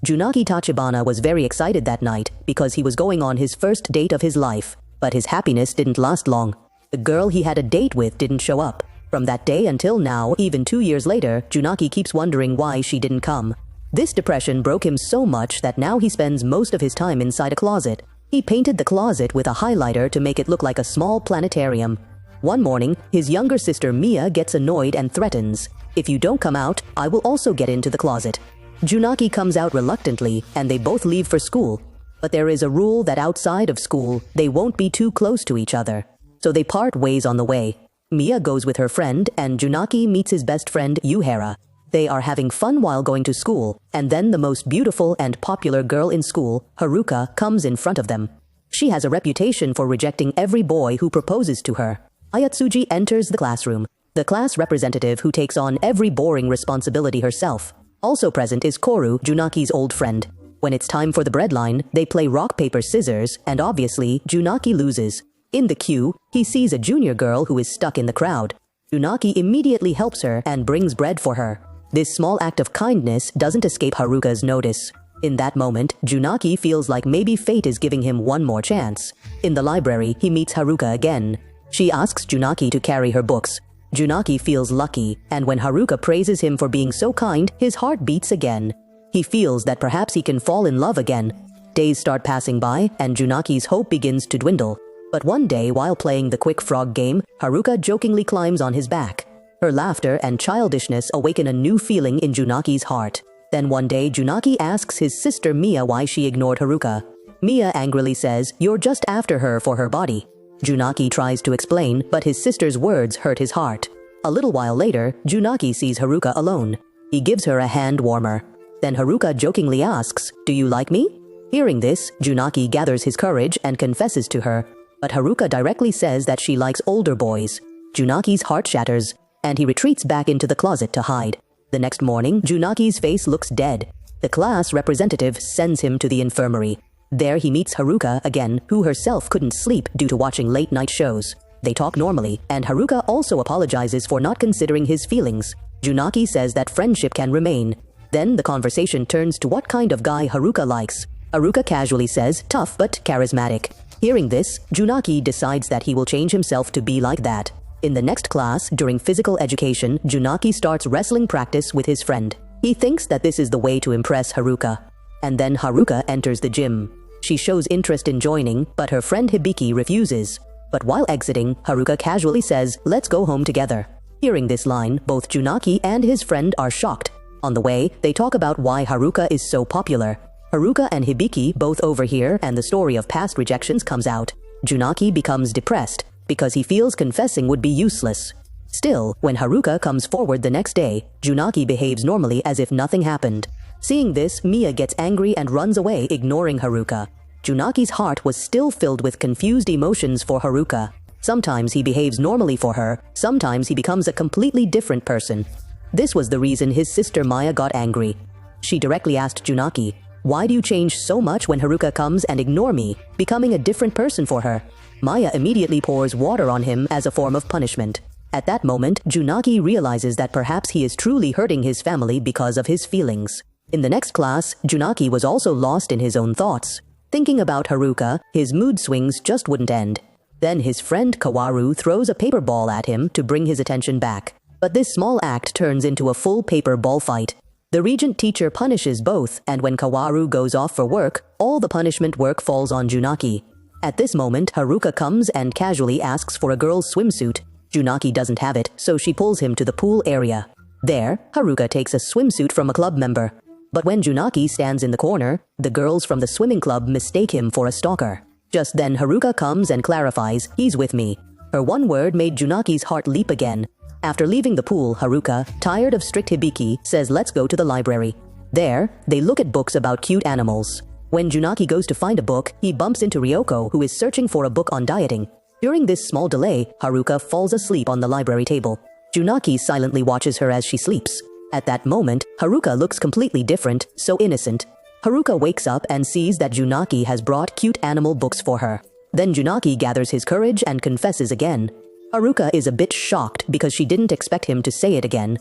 Junaki Tachibana was very excited that night because he was going on his first date of his life, but his happiness didn't last long. The girl he had a date with didn't show up. From that day until now, even 2 years later, Junaki keeps wondering why she didn't come. This depression broke him so much that now he spends most of his time inside a closet. He painted the closet with a highlighter to make it look like a small planetarium. One morning, his younger sister Mia gets annoyed and threatens, "If you don't come out, I will also get into the closet." Junaki comes out reluctantly, and they both leave for school. But there is a rule that outside of school, they won't be too close to each other. So they part ways on the way. Mia goes with her friend, and Junaki meets his best friend Yuhara. They are having fun while going to school, and then the most beautiful and popular girl in school, Haruka, comes in front of them. She has a reputation for rejecting every boy who proposes to her. Ayatsuji enters the classroom, the class representative who takes on every boring responsibility herself. Also present is Koru, Junaki's old friend. When it's time for the breadline, they play rock, paper, scissors, and obviously, Junaki loses. In the queue, he sees a junior girl who is stuck in the crowd. Junaki immediately helps her and brings bread for her. This small act of kindness doesn't escape Haruka's notice. In that moment, Junaki feels like maybe fate is giving him one more chance. In the library, he meets Haruka again. She asks Junaki to carry her books. Junaki feels lucky, and when Haruka praises him for being so kind, his heart beats again. He feels that perhaps he can fall in love again. Days start passing by, and Junaki's hope begins to dwindle. But one day, while playing the quick frog game, Haruka jokingly climbs on his back. Her laughter and childishness awaken a new feeling in Junaki's heart. Then one day, Junaki asks his sister Mia why she ignored Haruka. Mia angrily says, "You're just after her for her body." Junaki tries to explain, but his sister's words hurt his heart. A little while later, Junaki sees Haruka alone. He gives her a hand warmer. Then Haruka jokingly asks, "Do you like me?" Hearing this, Junaki gathers his courage and confesses to her. But Haruka directly says that she likes older boys. Junaki's heart shatters, and he retreats back into the closet to hide. The next morning, Junaki's face looks dead. The class representative sends him to the infirmary. There he meets Haruka again, who herself couldn't sleep due to watching late-night shows. They talk normally, and Haruka also apologizes for not considering his feelings. Junaki says that friendship can remain. Then the conversation turns to what kind of guy Haruka likes. Haruka casually says, "Tough but charismatic." Hearing this, Junaki decides that he will change himself to be like that. In the next class, during physical education, Junaki starts wrestling practice with his friend. He thinks that this is the way to impress Haruka. And then Haruka enters the gym. She shows interest in joining, but her friend Hibiki refuses. But while exiting, Haruka casually says, "Let's go home together." Hearing this line, both Junaki and his friend are shocked. On the way, they talk about why Haruka is so popular. Haruka and Hibiki both overhear, and the story of past rejections comes out. Junaki becomes depressed because he feels confessing would be useless. Still, when Haruka comes forward the next day, Junaki behaves normally as if nothing happened. Seeing this, Mia gets angry and runs away, ignoring Haruka. Junaki's heart was still filled with confused emotions for Haruka. Sometimes he behaves normally for her, sometimes he becomes a completely different person. This was the reason his sister Maya got angry. She directly asked Junaki, "Why do you change so much when Haruka comes and ignore me, becoming a different person for her?" Maya immediately pours water on him as a form of punishment. At that moment, Junaki realizes that perhaps he is truly hurting his family because of his feelings. In the next class, Junaki was also lost in his own thoughts. Thinking about Haruka, his mood swings just wouldn't end. Then his friend Kawaru throws a paper ball at him to bring his attention back. But this small act turns into a full paper ball fight. The regent teacher punishes both, and when Kawaru goes off for work, all the punishment work falls on Junaki. At this moment, Haruka comes and casually asks for a girl's swimsuit. Junaki doesn't have it, so she pulls him to the pool area. There, Haruka takes a swimsuit from a club member. But when Junaki stands in the corner, the girls from the swimming club mistake him for a stalker. Just then, Haruka comes and clarifies, "He's with me." Her one word made Junaki's heart leap again. After leaving the pool, Haruka, tired of strict Hibiki, says let's go to the library. There, they look at books about cute animals. When Junaki goes to find a book, he bumps into Ryoko, who is searching for a book on dieting. During this small delay, Haruka falls asleep on the library table. Junaki silently watches her as she sleeps. At that moment, Haruka looks completely different, so innocent. Haruka wakes up and sees that Junaki has brought cute animal books for her. Then Junaki gathers his courage and confesses again. Haruka is a bit shocked because she didn't expect him to say it again.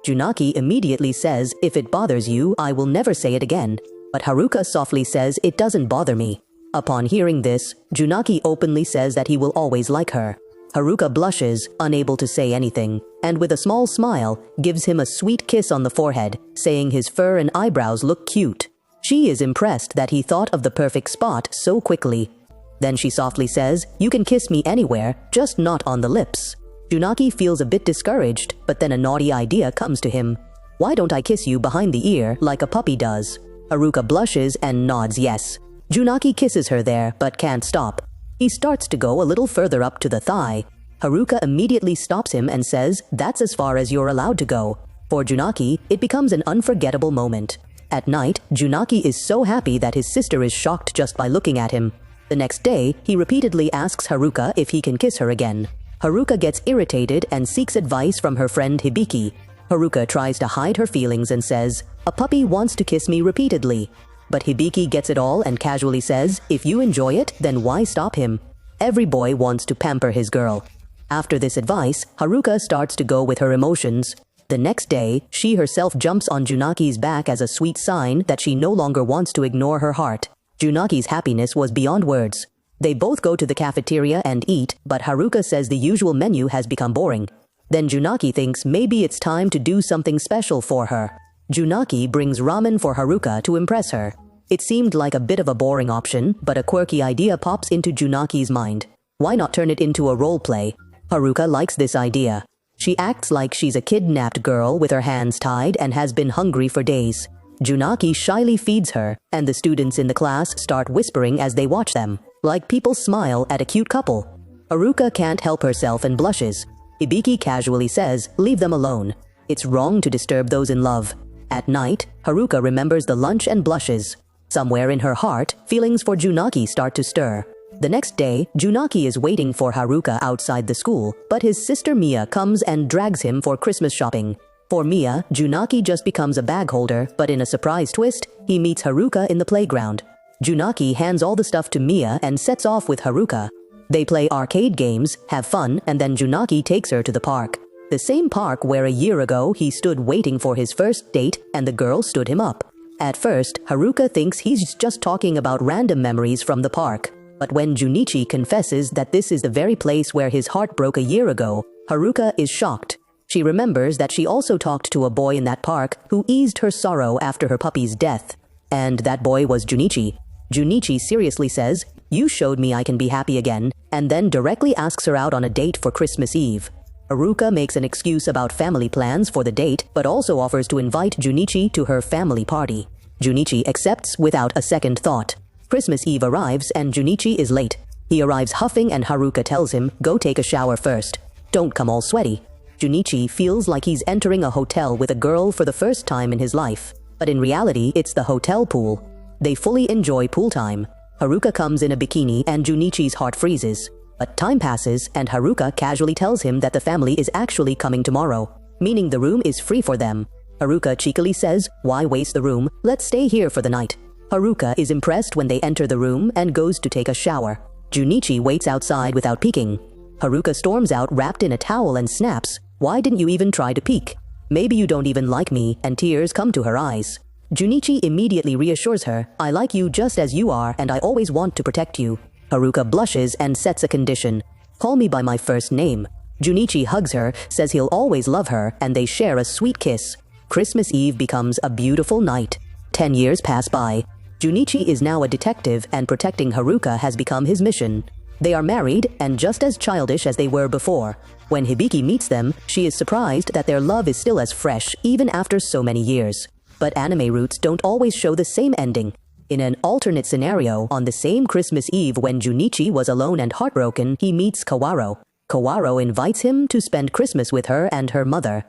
Junaki immediately says, "If it bothers you, I will never say it again." But Haruka softly says it doesn't bother me. Upon hearing this, Junaki openly says that he will always like her. Haruka blushes, unable to say anything, and with a small smile, gives him a sweet kiss on the forehead, saying his fur and eyebrows look cute. She is impressed that he thought of the perfect spot so quickly. Then she softly says, "You can kiss me anywhere, just not on the lips." Junaki feels a bit discouraged, but then a naughty idea comes to him. "Why don't I kiss you behind the ear like a puppy does?" Haruka blushes and nods yes. Junaki kisses her there, but can't stop. He starts to go a little further up to the thigh. Haruka immediately stops him and says, "That's as far as you're allowed to go." For Junaki, it becomes an unforgettable moment. At night, Junaki is so happy that his sister is shocked just by looking at him. The next day, he repeatedly asks Haruka if he can kiss her again. Haruka gets irritated and seeks advice from her friend Hibiki. Haruka tries to hide her feelings and says, "A puppy wants to kiss me repeatedly." But Hibiki gets it all and casually says, "If you enjoy it, then why stop him?" Every boy wants to pamper his girl. After this advice, Haruka starts to go with her emotions. The next day, she herself jumps on Junaki's back as a sweet sign that she no longer wants to ignore her heart. Junaki's happiness was beyond words. They both go to the cafeteria and eat, but Haruka says the usual menu has become boring. Then Junaki thinks maybe it's time to do something special for her. Junaki brings ramen for Haruka to impress her. It seemed like a bit of a boring option, but a quirky idea pops into Junaki's mind. Why not turn it into a role play? Haruka likes this idea. She acts like she's a kidnapped girl with her hands tied and has been hungry for days. Junaki shyly feeds her, and the students in the class start whispering as they watch them, like people smile at a cute couple. Haruka can't help herself and blushes. Hibiki casually says, "Leave them alone. It's wrong to disturb those in love." At night, Haruka remembers the lunch and blushes. Somewhere in her heart, feelings for Junaki start to stir. The next day, Junaki is waiting for Haruka outside the school, but his sister Mia comes and drags him for Christmas shopping. For Mia, Junaki just becomes a bag holder, but in a surprise twist, he meets Haruka in the playground. Junaki hands all the stuff to Mia and sets off with Haruka. They play arcade games, have fun, and then Junaki takes her to the park. The same park where a year ago he stood waiting for his first date and the girl stood him up. At first, Haruka thinks he's just talking about random memories from the park. But when Junichi confesses that this is the very place where his heart broke a year ago, Haruka is shocked. She remembers that she also talked to a boy in that park who eased her sorrow after her puppy's death. And that boy was Junichi. Junichi seriously says, "You showed me I can be happy again," and then directly asks her out on a date for Christmas Eve. Haruka makes an excuse about family plans for the date, but also offers to invite Junichi to her family party. Junichi accepts without a second thought. Christmas Eve arrives and Junichi is late. He arrives huffing and Haruka tells him, "Go take a shower first. Don't come all sweaty." Junichi feels like he's entering a hotel with a girl for the first time in his life. But in reality, it's the hotel pool. They fully enjoy pool time. Haruka comes in a bikini and Junichi's heart freezes. But time passes and Haruka casually tells him that the family is actually coming tomorrow, meaning the room is free for them. Haruka cheekily says, "Why waste the room? Let's stay here for the night." Haruka is impressed when they enter the room and goes to take a shower. Junichi waits outside without peeking. Haruka storms out wrapped in a towel and snaps, "Why didn't you even try to peek? Maybe you don't even like me," and tears come to her eyes. Junichi immediately reassures her, "I like you just as you are and I always want to protect you." Haruka blushes and sets a condition. "Call me by my first name." Junichi hugs her, says he'll always love her, and they share a sweet kiss. Christmas Eve becomes a beautiful night. 10 years pass by. Junichi is now a detective and protecting Haruka has become his mission. They are married and just as childish as they were before. When Hibiki meets them, she is surprised that their love is still as fresh even after so many years. But anime roots don't always show the same ending. In an alternate scenario, on the same Christmas Eve when Junichi was alone and heartbroken, he meets Kawaro. Kawaro invites him to spend Christmas with her and her mother.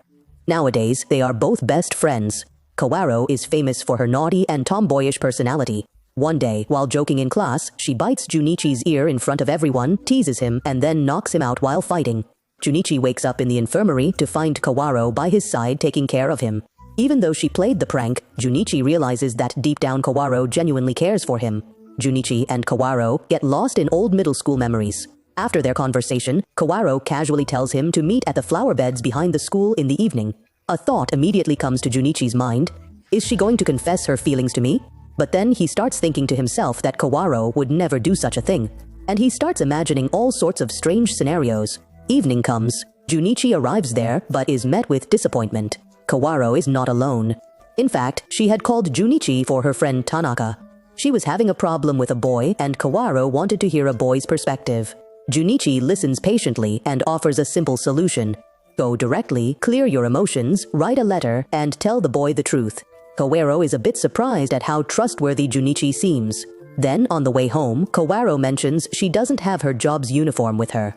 Nowadays, they are both best friends. Kawaro is famous for her naughty and tomboyish personality. One day, while joking in class, she bites Junichi's ear in front of everyone, teases him, and then knocks him out while fighting. Junichi wakes up in the infirmary to find Kawaro by his side taking care of him. Even though she played the prank, Junichi realizes that deep down Kawaro genuinely cares for him. Junichi and Kawaro get lost in old middle school memories. After their conversation, Kawaro casually tells him to meet at the flower beds behind the school in the evening. A thought immediately comes to Junichi's mind. Is she going to confess her feelings to me? But then he starts thinking to himself that Kawaro would never do such a thing. And he starts imagining all sorts of strange scenarios. Evening comes. Junichi arrives there but is met with disappointment. Kawaro is not alone. In fact, she had called Junichi for her friend Tanaka. She was having a problem with a boy and Kawaro wanted to hear a boy's perspective. Junichi listens patiently and offers a simple solution. Go directly, clear your emotions, write a letter, and tell the boy the truth. Kawaro is a bit surprised at how trustworthy Junichi seems. Then, on the way home, Kawaro mentions she doesn't have her job's uniform with her.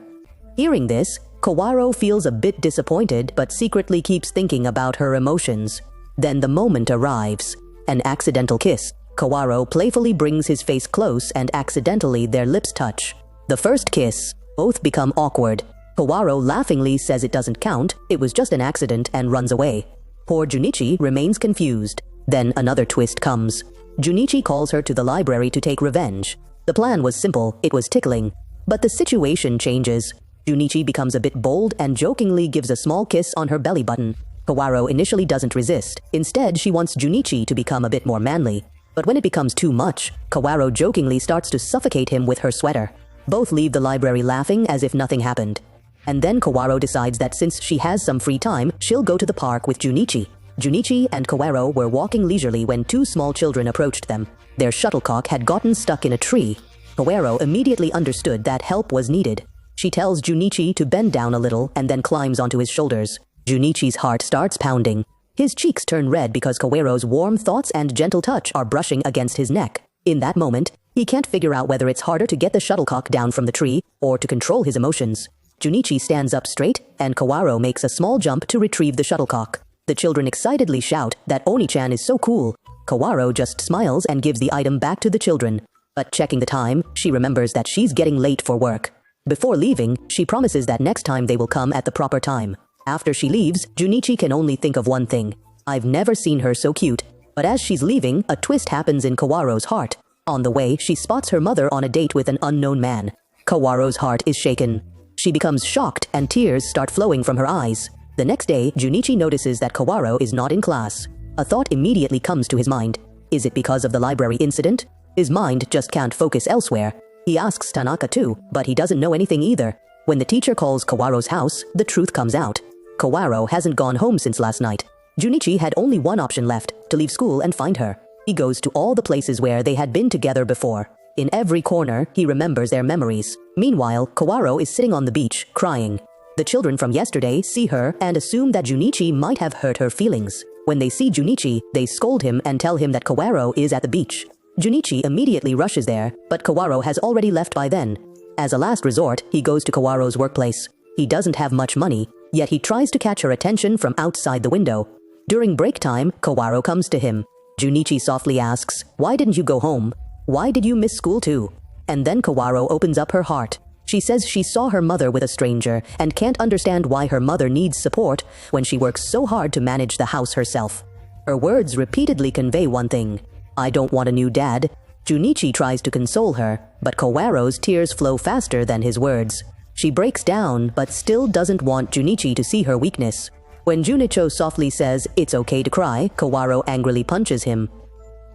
Hearing this, Kawaro feels a bit disappointed but secretly keeps thinking about her emotions. Then the moment arrives. An accidental kiss. Kawaro playfully brings his face close and accidentally their lips touch. The first kiss. Both become awkward. Kawaro laughingly says it doesn't count, it was just an accident, and runs away. Poor Junichi remains confused. Then another twist comes. Junichi calls her to the library to take revenge. The plan was simple, it was tickling. But the situation changes. Junichi becomes a bit bold and jokingly gives a small kiss on her belly button. Kawaro initially doesn't resist. Instead, she wants Junichi to become a bit more manly. But when it becomes too much, Kawaro jokingly starts to suffocate him with her sweater. Both leave the library laughing as if nothing happened. And then Kawaro decides that since she has some free time, she'll go to the park with Junichi. Junichi and Kawaro were walking leisurely when two small children approached them. Their shuttlecock had gotten stuck in a tree. Kawaro immediately understood that help was needed. She tells Junichi to bend down a little and then climbs onto his shoulders. Junichi's heart starts pounding. His cheeks turn red because Kawaro's warm thoughts and gentle touch are brushing against his neck. In that moment, he can't figure out whether it's harder to get the shuttlecock down from the tree or to control his emotions. Junichi stands up straight and Kawaro makes a small jump to retrieve the shuttlecock. The children excitedly shout that Oni-chan is so cool. Kawaro just smiles and gives the item back to the children. But checking the time, she remembers that she's getting late for work. Before leaving, she promises that next time they will come at the proper time. After she leaves, Junichi can only think of one thing. I've never seen her so cute. But as she's leaving, a twist happens in Kawaro's heart. On the way, she spots her mother on a date with an unknown man. Kawaro's heart is shaken. She becomes shocked and tears start flowing from her eyes. The next day, Junichi notices that Kawaro is not in class. A thought immediately comes to his mind. Is it because of the library incident? His mind just can't focus elsewhere. He asks Tanaka too, but he doesn't know anything either. When the teacher calls Kawaro's house, the truth comes out. Kawaro hasn't gone home since last night. Junichi had only one option left, to leave school and find her. He goes to all the places where they had been together before. In every corner, he remembers their memories. Meanwhile, Kawaro is sitting on the beach, crying. The children from yesterday see her and assume that Junichi might have hurt her feelings. When they see Junichi, they scold him and tell him that Kawaro is at the beach. Junichi immediately rushes there, but Kawaro has already left by then. As a last resort, he goes to Kawaro's workplace. He doesn't have much money, yet he tries to catch her attention from outside the window. During break time, Kawaro comes to him. Junichi softly asks, "Why didn't you go home? Why did you miss school too?" And then Kawaro opens up her heart. She says she saw her mother with a stranger and can't understand why her mother needs support when she works so hard to manage the house herself. Her words repeatedly convey one thing. I don't want a new dad. Junichi tries to console her, but Kawaro's tears flow faster than his words. She breaks down, but still doesn't want Junichi to see her weakness. When Junicho softly says, "It's okay to cry," Kawaro angrily punches him.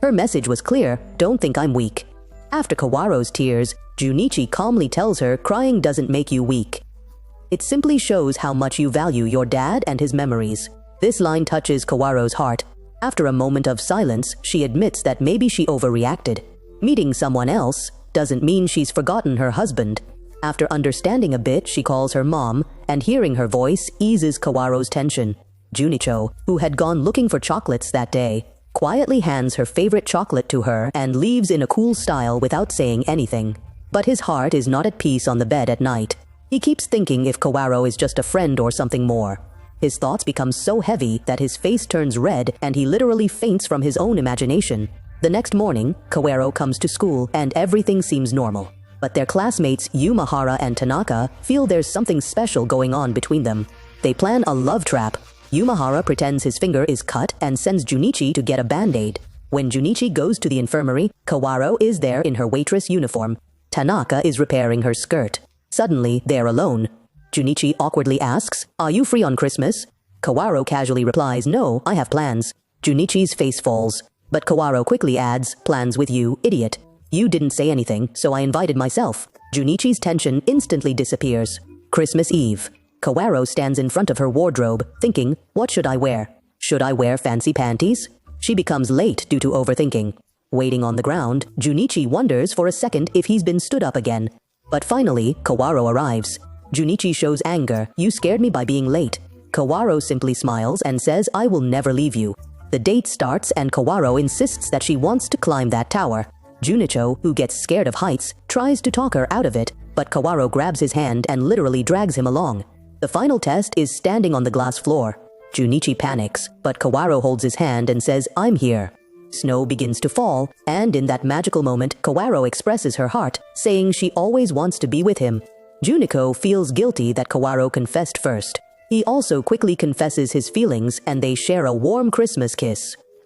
Her message was clear, don't think I'm weak. After Kawaro's tears, Junichi calmly tells her crying doesn't make you weak. It simply shows how much you value your dad and his memories. This line touches Kawaro's heart. After a moment of silence, she admits that maybe she overreacted. Meeting someone else doesn't mean she's forgotten her husband. After understanding a bit, she calls her mom, and hearing her voice eases Kawaro's tension. Junicho, who had gone looking for chocolates that day, quietly hands her favorite chocolate to her and leaves in a cool style without saying anything. But his heart is not at peace on the bed at night. He keeps thinking if Kawaro is just a friend or something more. His thoughts become so heavy that his face turns red and he literally faints from his own imagination. The next morning, Kawaro comes to school and everything seems normal. But their classmates Yumahara and Tanaka feel there's something special going on between them. They plan a love trap. Yumahara pretends his finger is cut and sends Junichi to get a band-aid. When Junichi goes to the infirmary, Kawaro is there in her waitress uniform. Tanaka is repairing her skirt. Suddenly, they're alone. Junichi awkwardly asks, "Are you free on Christmas?" Kawaro casually replies, "No, I have plans." Junichi's face falls. But Kawaro quickly adds, "Plans with you, idiot. You didn't say anything, so I invited myself." Junichi's tension instantly disappears. Christmas Eve. Kawaro stands in front of her wardrobe, thinking, what should I wear? Should I wear fancy panties? She becomes late due to overthinking. Waiting on the ground, Junichi wonders for a second if he's been stood up again. But finally, Kawaro arrives. Junichi shows anger. "You scared me by being late." Kawaro simply smiles and says, "I will never leave you." The date starts and Kawaro insists that she wants to climb that tower. Junicho, who gets scared of heights, tries to talk her out of it, but Kawaro grabs his hand and literally drags him along. The final test is standing on the glass floor. Junichi panics, but Kawaro holds his hand and says, "I'm here." Snow begins to fall, and in that magical moment, Kawaro expresses her heart, saying she always wants to be with him. Juniko feels guilty that Kawaro confessed first. He also quickly confesses his feelings and they share a warm Christmas kiss.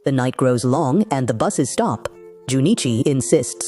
The night grows long and the buses stop. Junichi insists,